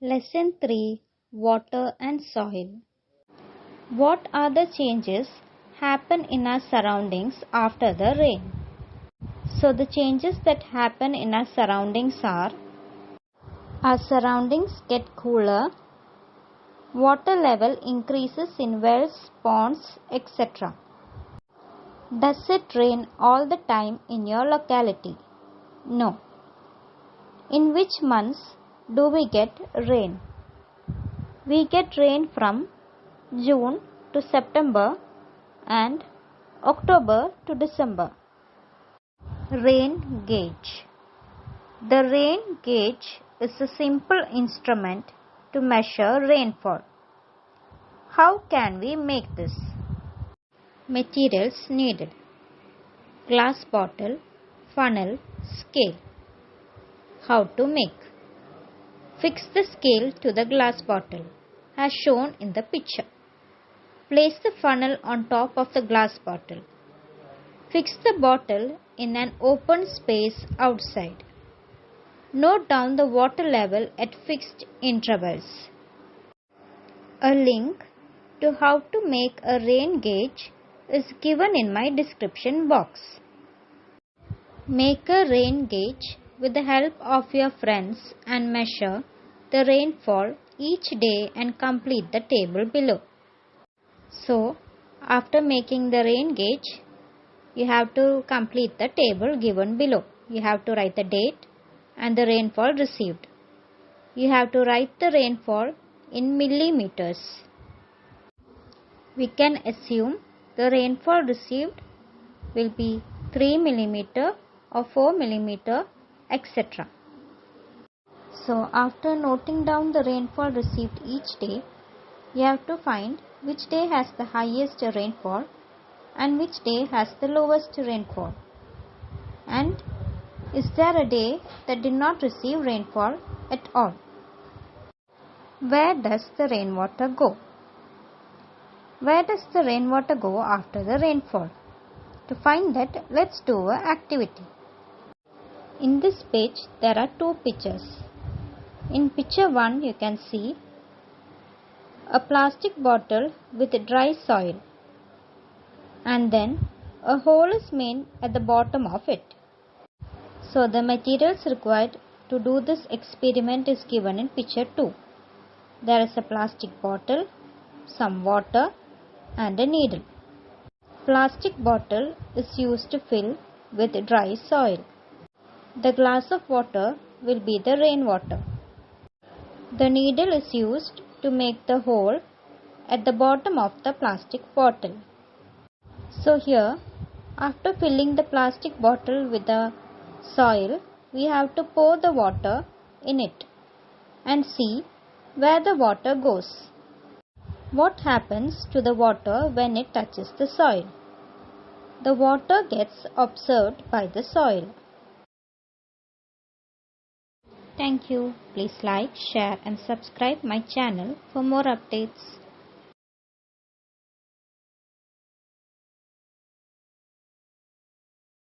Lesson 3, Water and Soil. What are the changes happen in our surroundings after the rain? So the changes that happen in our surroundings are: our surroundings get cooler, water level increases in wells, ponds, etc. Does it rain all the time in your locality? No. In which months do we get rain? We get rain from June to September and October to December. Rain gauge. The rain gauge is a simple instrument to measure rainfall. How can we make this? Materials needed: glass bottle, funnel, scale. How to make? Fix the scale to the glass bottle as shown in the picture. Place the funnel on top of the glass bottle. Fix the bottle in an open space outside. Note down the water level at fixed intervals. A link to how to make a rain gauge is given in my description box. Make a rain gauge with the help of your friends and measure the rainfall each day and complete the table below. So, after making the rain gauge, you have to complete the table given below. You have to write the date and the rainfall received. You have to write the rainfall in millimeters. We can assume the rainfall received will be 3 millimeter or 4 millimeter, etc. So, after noting down the rainfall received each day, you have to find which day has the highest rainfall and which day has the lowest rainfall. And is there a day that did not receive rainfall at all? Where does the rainwater go? Where does the rainwater go after the rainfall? To find that, let's do an activity. In this page, there are two pictures. In picture 1, you can see a plastic bottle with dry soil, and then a hole is made at the bottom of it. So the materials required to do this experiment is given in picture 2. There is a plastic bottle, some water and a needle. Plastic bottle is used to fill with dry soil. The glass of water will be the rainwater. The needle is used to make the hole at the bottom of the plastic bottle. So here, after filling the plastic bottle with the soil, we have to pour the water in it and see where the water goes. What happens to the water when it touches the soil? The water gets absorbed by the soil. Thank you. Please like, share and subscribe my channel for more updates.